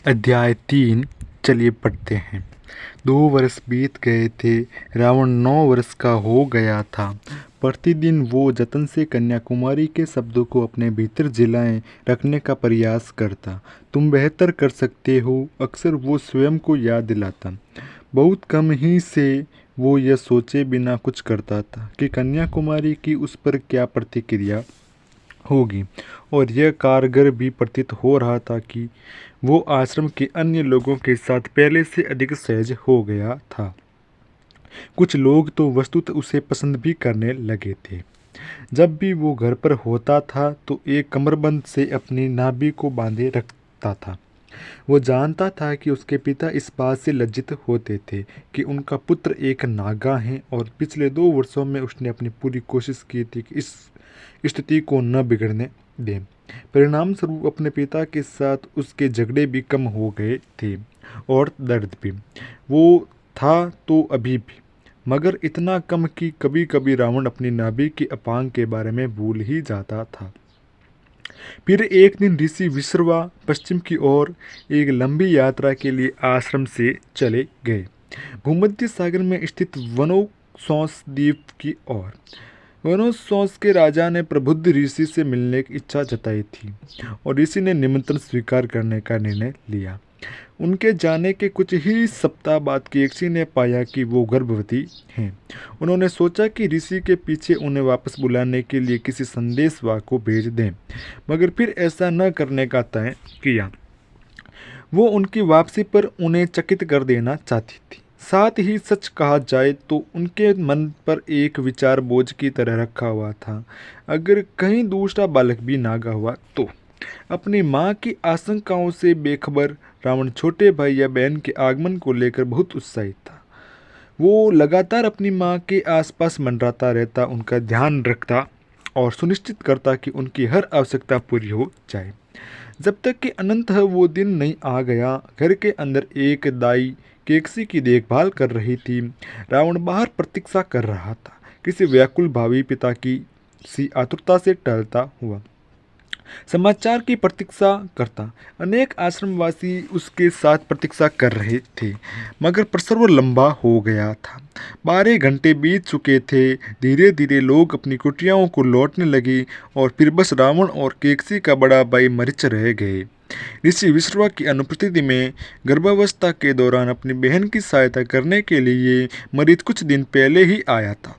अध्याय 3। चलिए पढ़ते हैं। 2 वर्ष बीत गए थे। रावण 9 वर्ष का हो गया था। प्रतिदिन वो जतन से कन्याकुमारी के शब्दों को अपने भीतर जिलाए रखने का प्रयास करता। तुम बेहतर कर सकते हो, अक्सर वो स्वयं को याद दिलाता। बहुत कम ही से वो यह सोचे बिना कुछ करता था कि कन्याकुमारी की उस पर क्या प्रतिक्रिया होगी, और यह कारगर भी प्रतीत हो रहा था कि वो आश्रम के अन्य लोगों के साथ पहले से अधिक सहज हो गया था। कुछ लोग तो वस्तुतः उसे पसंद भी करने लगे थे। जब भी वो घर पर होता था तो एक कमरबंद से अपनी नाभि को बांधे रखता था। वो जानता था कि उसके पिता इस बात से लज्जित होते थे कि उनका पुत्र एक नागा है, और पिछले 2 वर्षों में उसने अपनी पूरी कोशिश की थी कि इस स्थिति को न बिगड़ने दें। परिणाम स्वरूप अपने पिता के साथ उसके झगड़े भी कम हो गए थे, और दर्द भी वो था तो अभी भी, मगर इतना कम कि कभी कभी रावण अपनी नाभि के अपांग के बारे में भूल ही जाता था। फिर एक दिन ऋषि विश्रवा पश्चिम की ओर एक लंबी यात्रा के लिए आश्रम से चले गए, भूमध्य सागर में स्थित वनोसोस द्वीप की ओर। वनोसोस के राजा ने प्रबुद्ध ऋषि से मिलने की इच्छा जताई थी, और ऋषि ने निमंत्रण स्वीकार करने का निर्णय लिया। उनके जाने के कुछ ही सप्ताह बाद केकसी ने पाया कि वो गर्भवती हैं। उन्होंने सोचा कि ऋषि के पीछे उन्हें वापस बुलाने के लिए किसी संदेशवाहक को भेज दें, मगर फिर ऐसा न करने का तय किया। वो उनकी वापसी पर उन्हें चकित कर देना चाहती थी। साथ ही सच कहा जाए तो उनके मन पर एक विचार बोझ की तरह रखा हुआ था। अगर कहीं दूसरा बालक भी नागा हुआ तो। अपनी माँ की आशंकाओं से बेखबर रावण छोटे भाई या बहन के आगमन को लेकर बहुत उत्साहित था। वो लगातार अपनी माँ के आसपास मंडराता रहता, उनका ध्यान रखता और सुनिश्चित करता कि उनकी हर आवश्यकता पूरी हो जाए। जब तक कि अनंतः वो दिन नहीं आ गया। घर के अंदर एक दाई केकसी की देखभाल कर रही थी। रावण बाहर प्रतीक्षा कर रहा था, किसी व्याकुल भावी पिता की सी आतुरता से टहलता हुआ समाचार की प्रतीक्षा करता। अनेक आश्रमवासी उसके साथ प्रतीक्षा कर रहे थे, मगर प्रसव लंबा हो गया था। 12 घंटे बीत चुके थे। धीरे धीरे लोग अपनी कुटियाओं को लौटने लगे, और फिर बस रावण और केकसी का बड़ा भाई मरीच रह गए। ऋषि विश्रवा की अनुपस्थिति में गर्भावस्था के दौरान अपनी बहन की सहायता करने के लिए मरीच कुछ दिन पहले ही आया था।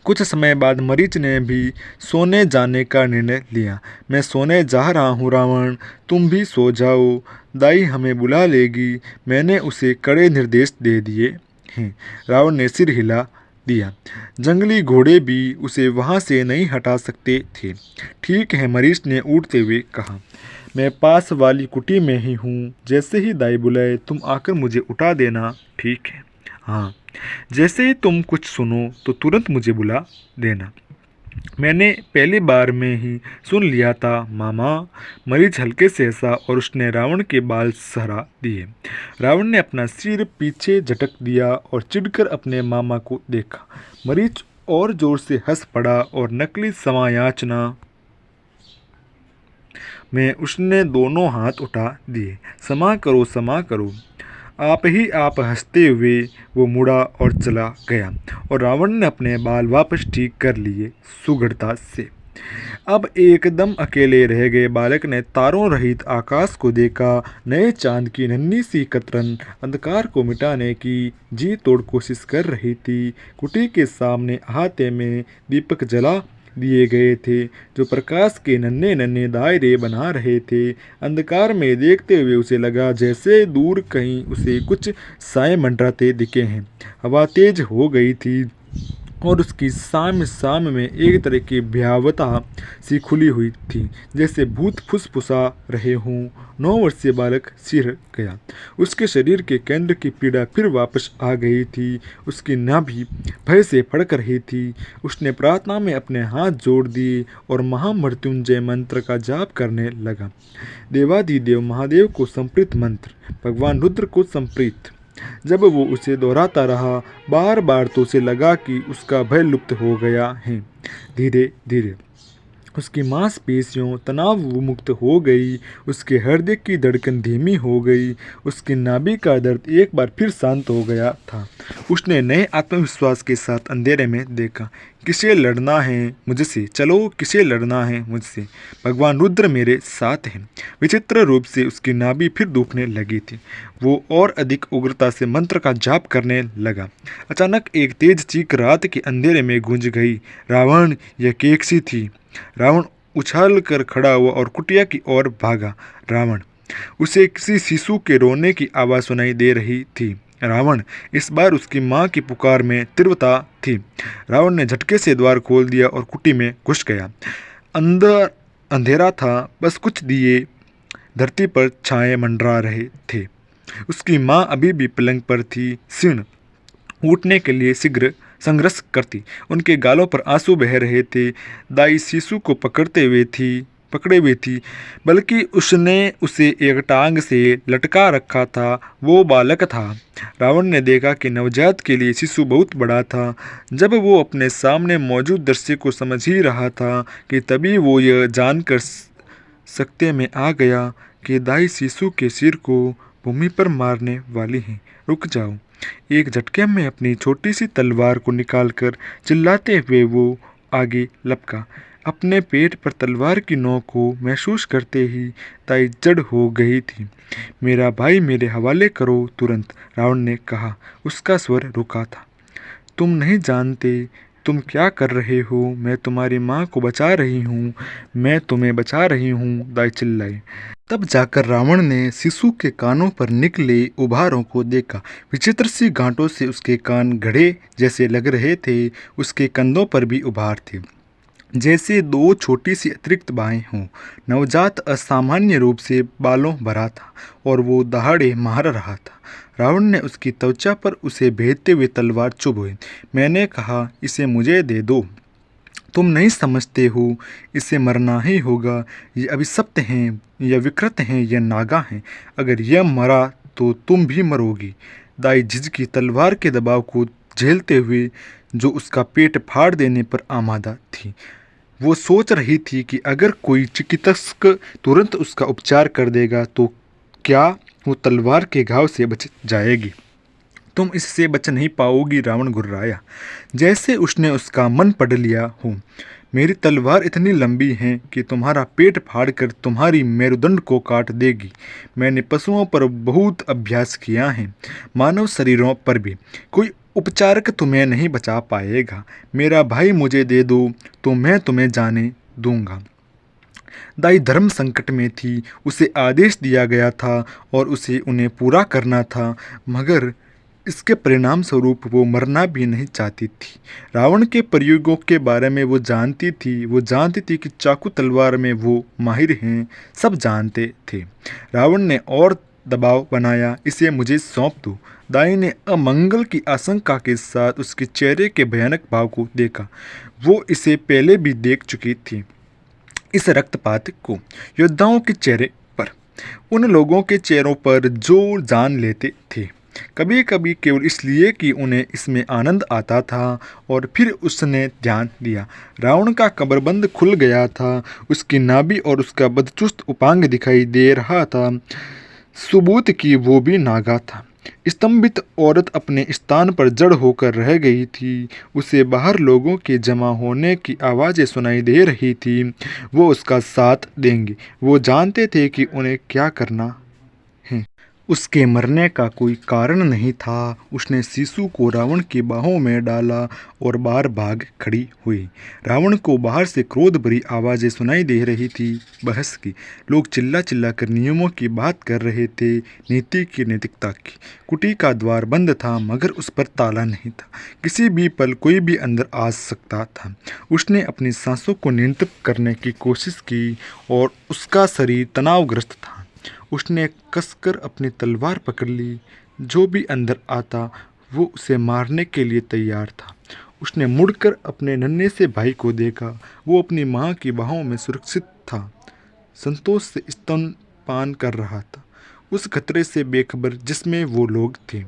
कुछ समय बाद मरीच ने भी सोने जाने का निर्णय लिया। मैं सोने जा रहा हूँ रावण, तुम भी सो जाओ, दाई हमें बुला लेगी। मैंने उसे कड़े निर्देश दे दिए हैं। रावण ने सिर हिला दिया। जंगली घोड़े भी उसे वहाँ से नहीं हटा सकते थे। ठीक है, मरीच ने उठते हुए कहा। मैं पास वाली कुटी में ही हूँ। जैसे ही दाई बुलाए तुम आकर मुझे उठा देना, ठीक है? हाँ, जैसे ही तुम कुछ सुनो तो तुरंत मुझे बुला देना। मैंने पहली बार में ही सुन लिया था मामा। मरीज हल्के से हंसा और उसने रावण के बाल सहरा दिए। रावण ने अपना सिर पीछे झटक दिया और चिढ़कर अपने मामा को देखा। मरीज और जोर से हंस पड़ा, और नकली समायाचना में उसने दोनों हाथ उठा दिए। क्षमा करो, क्षमा करो। आप ही आप हंसते हुए वो मुड़ा और चला गया, और रावण ने अपने बाल वापस ठीक कर लिए सुगढ़ता से। अब एकदम अकेले रह गए बालक ने तारों रहित आकाश को देखा। नए चांद की नन्ही सी कतरन अंधकार को मिटाने की जी तोड़ कोशिश कर रही थी। कुटी के सामने अहाते में दीपक जला दिए गए थे, जो प्रकाश के नन्हे नन्हे दायरे बना रहे थे। अंधकार में देखते हुए उसे लगा जैसे दूर कहीं उसे कुछ साए मंडराते दिखे हैं। हवा तेज हो गई थी, और उसकी साम साम में एक तरह की भयावता सी खुली हुई थी, जैसे भूत फुसफुसा रहे हों। 9 वर्षीय बालक सिर गया। उसके शरीर के केंद्र की पीड़ा फिर वापस आ गई थी। उसकी नाभि भय से फड़क रही थी। उसने प्रार्थना में अपने हाथ जोड़ दिए और महामृत्युंजय मंत्र का जाप करने लगा। देवाधिदेव महादेव को संप्रीत मंत्र, भगवान रुद्र को संप्रीत। जब वो उसे दोहराता रहा बार बार तो उसे लगा कि उसका भय लुप्त हो गया है। धीरे धीरे उसकी मांसपेशियों तनाव मुक्त हो गई, उसके हृदय की धड़कन धीमी हो गई, उसकी नाभि का दर्द एक बार फिर शांत हो गया था। उसने नए आत्मविश्वास के साथ अंधेरे में देखा। किसे लड़ना है मुझसे, चलो किसे लड़ना है मुझसे, भगवान रुद्र मेरे साथ हैं। विचित्र रूप से उसकी नाभि फिर दुखने लगी थी। वो और अधिक उग्रता से मंत्र का जाप करने लगा। अचानक एक तेज चीख रात के अंधेरे में गूंज गई। रावण, यह केकसी थी। रावण उछाल कर खड़ा हुआ और कुटिया की ओर भागा। रावण, उसे किसी शिशु के रोने की आवाज़ सुनाई दे रही थी। रावण, इस बार उसकी माँ की पुकार में तीव्रता थी। रावण ने झटके से द्वार खोल दिया और कुटी में घुस गया। अंदर अंधेरा था, बस कुछ दिए धरती पर छाए मंडरा रहे थे। उसकी माँ अभी भी पलंग पर थी, क्षीण, उठने के लिए शीघ्र संघर्ष करती। उनके गालों पर आंसू बह रहे थे। दाई शिशु को पकड़े हुए थी, बल्कि उसने उसे एक टांग से लटका रखा था। वो बालक था। रावण ने देखा कि नवजात के लिए शिशु बहुत बड़ा था। जब वो अपने सामने मौजूद दृश्य को समझ ही रहा था कि तभी वो यह जानकर सकते में आ गया कि दाई शिशु के सिर को भूमि पर मारने वाली है। रुक जाओ। एक झटके में अपनी छोटी सी तलवार को निकालकर चिल्लाते हुए वो आगे लपका। अपने पेट पर तलवार की नोक को महसूस करते ही दाई जड़ हो गई थी। मेरा भाई मेरे हवाले करो तुरंत, रावण ने कहा। उसका स्वर रुका था। तुम नहीं जानते तुम क्या कर रहे हो। मैं तुम्हारी माँ को बचा रही हूँ, मैं तुम्हें बचा रही हूँ, दाई चिल्लाई। तब जाकर रावण ने शिशु के कानों पर निकले उभारों को देखा। विचित्र सी गांठों से उसके कान घड़े जैसे लग रहे थे। उसके कंधों पर भी उभार थे, जैसे दो छोटी सी अतिरिक्त बाहें हों। नवजात असामान्य रूप से बालों भरा था और वो दहाड़े मार रहा था। रावण ने उसकी त्वचा पर उसे भेदते हुए तलवार चुभोई। मैंने कहा, इसे मुझे दे दो। तुम नहीं समझते हो, इसे मरना ही होगा। ये अभिशप्त हैं, यह विकृत हैं, यह नागा हैं। अगर यह मरा तो तुम भी मरोगी। दाई झिझकी, तलवार के दबाव को झेलते हुए जो उसका पेट फाड़ देने पर आमादा थी। वो सोच रही थी कि अगर कोई चिकित्सक तुरंत उसका उपचार कर देगा तो क्या वो तलवार के घाव से बच जाएगी। तुम इससे बच नहीं पाओगी, रावण गुर्राया, जैसे उसने उसका मन पढ़ लिया हो। मेरी तलवार इतनी लंबी है कि तुम्हारा पेट फाड़कर तुम्हारी मेरुदंड को काट देगी। मैंने पशुओं पर बहुत अभ्यास किया है, मानव शरीरों पर भी। कोई उपचारक तुम्हें नहीं बचा पाएगा। मेरा भाई मुझे दे दो तो मैं तुम्हें जाने दूंगा। दाई धर्म संकट में थी। उसे आदेश दिया गया था और उसे उन्हें पूरा करना था, मगर इसके परिणाम स्वरूप वो मरना भी नहीं चाहती थी। रावण के प्रयोगों के बारे में वो जानती थी। वो जानती थी कि चाकू तलवार में वो माहिर हैं, सब जानते थे। रावण ने और दबाव बनाया, इसे मुझे सौंप दो। दाई ने अमंगल की आशंका के साथ उसके चेहरे के भयानक भाव को देखा। वो इसे पहले भी देख चुकी थी, इस रक्तपात को, योद्धाओं के चेहरे पर, उन लोगों के चेहरों पर जो जान लेते थे, कभी कभी केवल इसलिए कि उन्हें इसमें आनंद आता था। और फिर उसने ध्यान दिया। रावण का कमरबंद खुल गया था। उसकी नाभि और उसका बदचुस्त उपांग दिखाई दे रहा था। सबूत की वो भी नागा था। स्तंभित औरत अपने स्थान पर जड़ होकर रह गई थी। उसे बाहर लोगों के जमा होने की आवाज़ें सुनाई दे रही थी। वो उसका साथ देंगे। वो जानते थे कि उन्हें क्या करना है। उसके मरने का कोई कारण नहीं था। उसने शिशु को रावण की बाहों में डाला और बाहर भाग खड़ी हुई। रावण को बाहर से क्रोध भरी आवाज़ें सुनाई दे रही थी, बहस की। लोग चिल्ला चिल्ला कर नियमों की बात कर रहे थे, नीति की, नैतिकता की। कुटी का द्वार बंद था, मगर उस पर ताला नहीं था। किसी भी पल कोई भी अंदर आ सकता था। उसने अपनी सांसों को नियंत्रित करने की कोशिश की और उसका शरीर तनावग्रस्त था। उसने कसकर अपनी तलवार पकड़ ली। जो भी अंदर आता वो उसे मारने के लिए तैयार था। उसने मुड़कर अपने नन्हे से भाई को देखा। वो अपनी माँ की बाहों में सुरक्षित था, संतोष से स्तनपान कर रहा था, उस खतरे से बेखबर जिसमें वो लोग थे।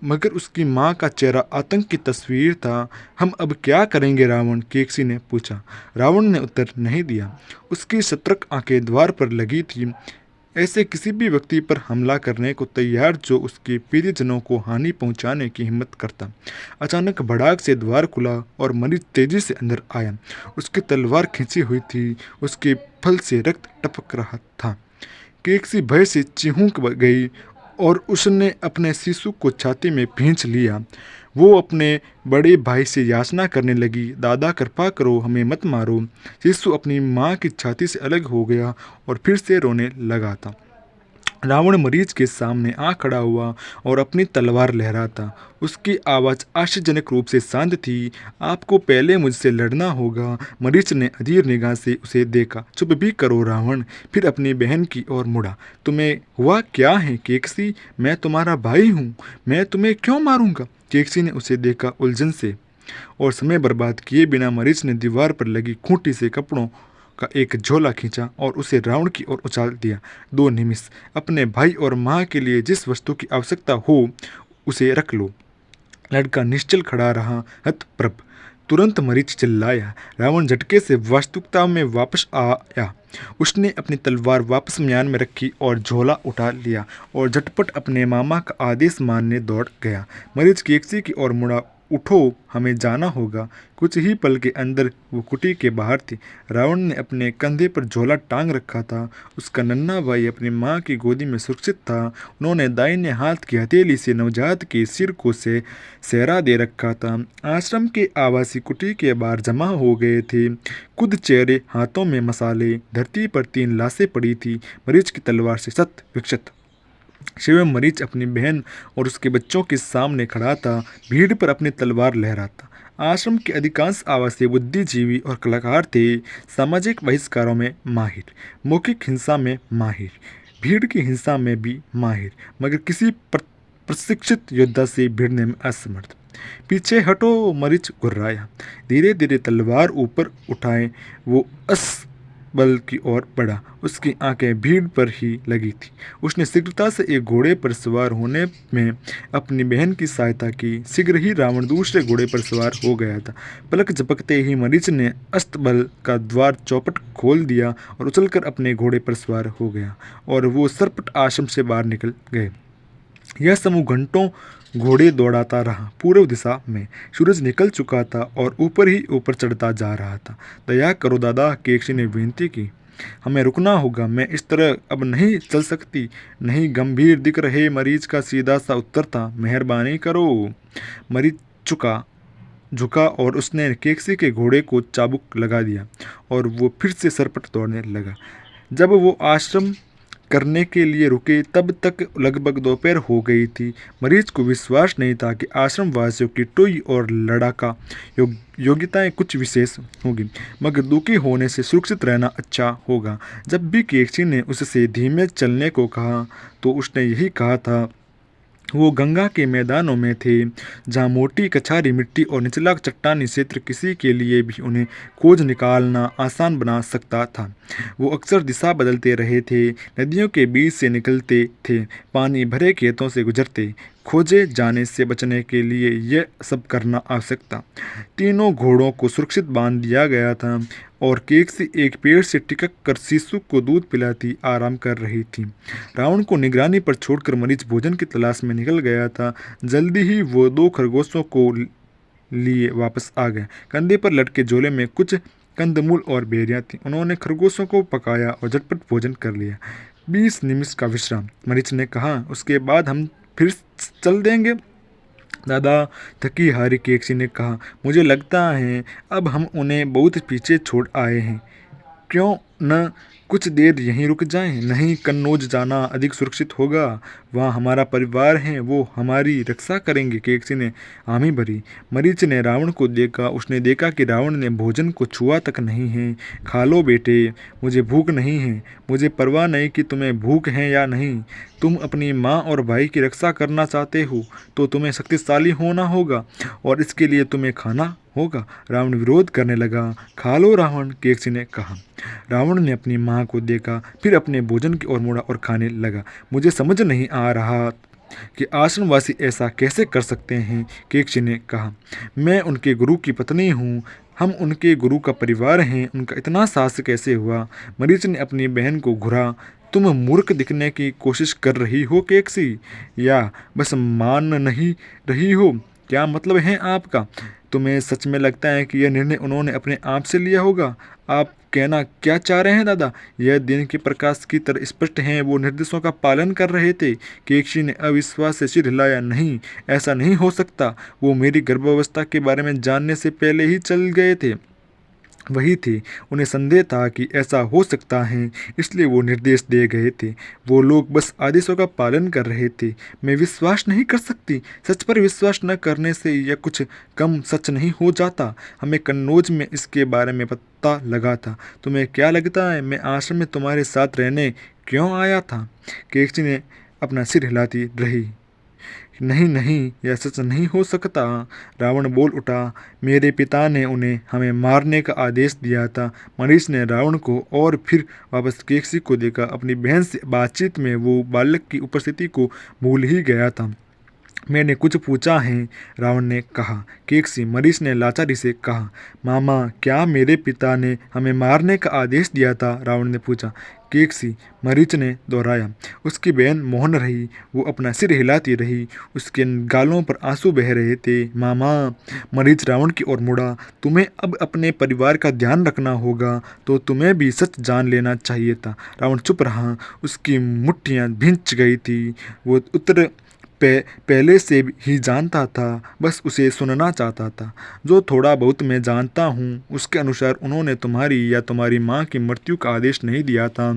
मगर उसकी माँ का चेहरा आतंक की तस्वीर था। हम अब क्या करेंगे रावण? केकसी ने पूछा। रावण ने उत्तर नहीं दिया। उसकी सतर्क आंखें द्वार पर लगी थी, ऐसे किसी भी व्यक्ति पर हमला करने को तैयार जो उसके प्रियजनों को हानि पहुंचाने की हिम्मत करता। अचानक भड़ाक से द्वार खुला और मरीज तेजी से अंदर आया। उसकी तलवार खींची हुई थी, उसके फल से रक्त टपक रहा था। केकसी भय से चिहूक गई और उसने अपने शिशु को छाती में भींच लिया। वो अपने बड़े भाई से याचना करने लगी, दादा कृपा करो, हमें मत मारो। शिशु अपनी माँ की छाती से अलग हो गया और फिर से रोने लगा था। रावण मरीज के सामने आ खड़ा हुआ और अपनी तलवार लहराता। उसकी आवाज़ आश्चर्यजनक रूप से शांत थी। आपको पहले मुझसे लड़ना होगा। मरीज ने अधीर निगाह से उसे देखा। चुप भी करो रावण। फिर अपनी बहन की ओर मुड़ा। तुम्हें हुआ क्या है केकसी? मैं तुम्हारा भाई हूँ, मैं तुम्हें क्यों मारूंगा? केकसी ने उसे देखा उलझन से, और समय बर्बाद किए बिना मरीज ने दीवार पर लगी खूंटी से कपड़ों का एक झोला खींचा और उसे रावण की ओर उछाल दिया। 2 निमिष, अपने भाई और माँ के लिए जिस वस्तु की आवश्यकता हो उसे रख लो। लड़का निश्चल खड़ा रहा, हतप्रभ। तुरंत मरीच चिल्लाया। रावण झटके से वास्तविकता में वापस आया। उसने अपनी तलवार वापस म्यान में रखी और झोला उठा लिया और झटपट अपने मामा का आदेश मानने दौड़ गया। मरीज केकसी की ओर मुड़ा। उठो, हमें जाना होगा। कुछ ही पल के अंदर वो कुटी के बाहर थी। रावण ने अपने कंधे पर झोला टांग रखा था। उसका नन्हा भाई अपनी माँ की गोदी में सुरक्षित था। उन्होंने दाहिने हाथ की हथेली से नवजात के सिर को से सहरा दे रखा था। आश्रम के आवासी कुटी के बाहर जमा हो गए थे कुछ चेहरे, हाथों में मसाले। धरती पर 3 लाशें पड़ी थी। मरीज की तलवार से शत विक्षत शिव मरीज अपनी बहन और उसके बच्चों के सामने खड़ा था, भीड़ पर अपनी तलवार लहराता। आश्रम के अधिकांश आवासीय बुद्धिजीवी और कलाकार थे, सामाजिक बहिष्कारों में माहिर, मौखिक हिंसा में माहिर, भीड़ की हिंसा में भी माहिर, मगर किसी प्रशिक्षित योद्धा से भिड़ने में असमर्थ। पीछे हटो, मरीज गुर्राया। धीरे धीरे तलवार ऊपर उठाए वो बल की ओर बढ़ा। उसकी आंखें भीड़ पर ही लगी थी। उसने शीघ्रता से एक घोड़े पर सवार होने में अपनी बहन की सहायता की। शीघ्र ही रावण दूसरे घोड़े पर सवार हो गया था। पलक झपकते ही मरीच ने अस्तबल का द्वार चौपट खोल दिया और उछलकर अपने घोड़े पर सवार हो गया और वो सरपट आश्रम से बाहर निकल गए। यह समूह घंटों घोड़े दौड़ाता रहा। पूर्व दिशा में सूरज निकल चुका था और ऊपर ही ऊपर चढ़ता जा रहा था। दया करो दादा, केकसी ने विनती की। हमें रुकना होगा, मैं इस तरह अब नहीं चल सकती। नहीं, गंभीर दिख रहे मरीज का सीधा सा उत्तर था। मेहरबानी करो। मरीज झुका और उसने केकसी के घोड़े को चाबुक लगा दिया और वो फिर से सरपट दौड़ने लगा। जब वो आश्रम करने के लिए रुके तब तक लगभग दोपहर हो गई थी। मरीज को विश्वास नहीं था कि आश्रम वासियों की टोई और लड़ाका योग्यताएं कुछ विशेष होगी, मगर दुखी होने से सुरक्षित रहना अच्छा होगा। जब भी केकसी ने उससे धीमे चलने को कहा तो उसने यही कहा था। वो गंगा के मैदानों में थे, जहाँ मोटी कछारी मिट्टी और निचला चट्टानी क्षेत्र किसी के लिए भी उन्हें खोज निकालना आसान बना सकता था। वो अक्सर दिशा बदलते रहे थे, नदियों के बीच से निकलते थे, पानी भरे खेतों से गुजरते। खोजे जाने से बचने के लिए यह सब करना आवश्यक था। तीनों घोड़ों को सुरक्षित बांध दिया गया था और केकसी एक पेड़ से टिकक कर शिशु को दूध पिलाती आराम कर रही थी। रावण को निगरानी पर छोड़कर मरीज भोजन की तलाश में निकल गया था। जल्दी ही वो 2 खरगोशों को लिए वापस आ गया। कंधे पर लटके झोले में कुछ कंदमूल और बेरियां थीं। उन्होंने खरगोशों को पकाया और झटपट भोजन कर लिया। 20 निमिष का विश्राम, मरीज ने कहा। उसके बाद हम फिर चल देंगे। दादा, थकी हारी केकसी ने कहा, मुझे लगता है अब हम उन्हें बहुत पीछे छोड़ आए हैं। क्यों न कुछ देर यहीं रुक जाएं? नहीं, कन्नौज जाना अधिक सुरक्षित होगा। वहाँ हमारा परिवार है, वो हमारी रक्षा करेंगे। केकसी ने हामी भरी। मरीच ने रावण को देखा। उसने देखा कि रावण ने भोजन को छुआ तक नहीं है। खा लो बेटे, मुझे भूख नहीं है। मुझे परवाह नहीं कि तुम्हें भूख है या नहीं। तुम अपनी माँ और भाई की रक्षा करना चाहते हो तो तुम्हें शक्तिशाली होना होगा और इसके लिए तुम्हें खाना होगा। रावण विरोध करने लगा। खा लो रावण, केकसी ने कहा। रावण ने अपनी माँ को देखा, फिर अपने भोजन की ओर मुड़ा और खाने लगा। मुझे समझ नहीं आ रहा कि आश्रमवासी ऐसा कैसे कर सकते हैं। केकसी ने कहा, मैं उनके गुरु की पत्नी हूँ, हम उनके गुरु का परिवार हैं, उनका इतना साहस कैसे हुआ। मरीच ने अपनी बहन को घुरा। तुम मूर्ख दिखने की कोशिश कर रही हो केकसी, या बस मान नहीं रही हो? क्या मतलब है आपका? तुम्हें सच में लगता है कि यह निर्णय उन्होंने अपने आप से लिया होगा? आप कहना क्या चाह रहे हैं दादा? यह दिन के प्रकाश की तरह स्पष्ट हैं, वो निर्देशों का पालन कर रहे थे। केकसी ने अविश्वास से सिर हिलाया। नहीं, ऐसा नहीं हो सकता। वो मेरी गर्भावस्था के बारे में जानने से पहले ही चल गए थे। वही थे, उन्हें संदेह था कि ऐसा हो सकता है, इसलिए वो निर्देश दे गए थे। वो लोग बस आदेशों का पालन कर रहे थे। मैं विश्वास नहीं कर सकती। सच पर विश्वास न करने से यह कुछ कम सच नहीं हो जाता। हमें कन्नौज में इसके बारे में पता लगा था। तुम्हें क्या लगता है मैं आश्रम में तुम्हारे साथ रहने क्यों आया था? केकसी ने अपना सिर हिलाती रही। नहीं नहीं, यह सच नहीं हो सकता। रावण बोल उठा, मेरे पिता ने उन्हें हमें मारने का आदेश दिया था। मरीच ने रावण को और फिर वापस केकसी को देखा। अपनी बहन से बातचीत में वो बालक की उपस्थिति को भूल ही गया था। मैंने कुछ पूछा है, रावण ने कहा। केकसी, मरीच ने लाचारी से कहा। मामा, क्या मेरे पिता ने हमें मारने का आदेश दिया था? रावण ने पूछा। केकसी, मरीच ने दोहराया। उसकी बहन मौन रही। वो अपना सिर हिलाती रही। उसके गालों पर आंसू बह रहे थे। मामा, मरीच रावण की ओर मुड़ा। तुम्हें अब अपने परिवार का ध्यान रखना होगा, तो तुम्हें भी सच जान लेना चाहिए था। रावण चुप रहा। उसकी मुट्ठियाँ भींच गई थी। वो उत्तर पहले से ही जानता था, बस उसे सुनना चाहता था। जो थोड़ा बहुत मैं जानता हूँ, उसके अनुसार उन्होंने तुम्हारी या तुम्हारी माँ की मृत्यु का आदेश नहीं दिया था।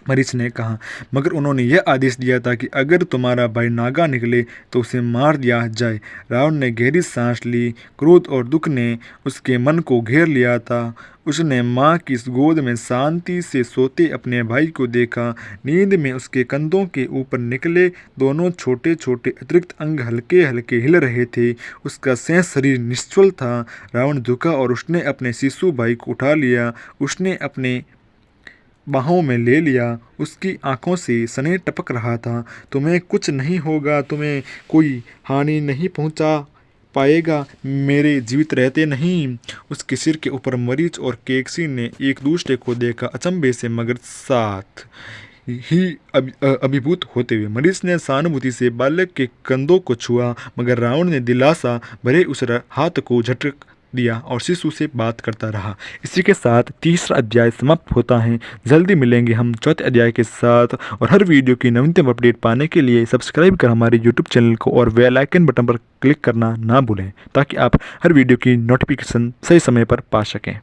मरीच ने कहा, मगर उन्होंने यह आदेश दिया था कि अगर तुम्हारा भाई नागा निकले तो उसे मार दिया जाए। रावण ने गहरी सांस ली। क्रोध और दुख ने उसके मन को घेर लिया था। उसने माँ की इस गोद में शांति से सोते अपने भाई को देखा। नींद में उसके कंधों के ऊपर निकले दोनों छोटे छोटे अतिरिक्त अंग हल्के हल्के हिल रहे थे। उसका शेष शरीर निश्चल था। रावण झुका और उसने अपने शिशु भाई को उठा लिया। उसने अपने बाहों में ले लिया। उसकी आंखों से स्नेह टपक रहा था। तुम्हें कुछ नहीं होगा, तुम्हें कोई हानि नहीं पहुंचा पाएगा, मेरे जीवित रहते नहीं। उसके सिर के ऊपर मरीच और केकसी ने एक दूसरे को देखा, अचंभे से मगर साथ ही अभिभूत होते हुए। मरीच ने सहानुभूति से बालक के कंधों को छुआ, मगर रावण ने दिलासा भरे उस हाथ को झटक दिया और शिशु से बात करता रहा। इसी के साथ तीसरा अध्याय समाप्त होता है। जल्दी मिलेंगे हम चौथे अध्याय के साथ। और हर वीडियो की नवीनतम अपडेट पाने के लिए सब्सक्राइब कर हमारे यूट्यूब चैनल को और बेल आइकन बटन पर क्लिक करना ना भूलें, ताकि आप हर वीडियो की नोटिफिकेशन सही समय पर पा सकें।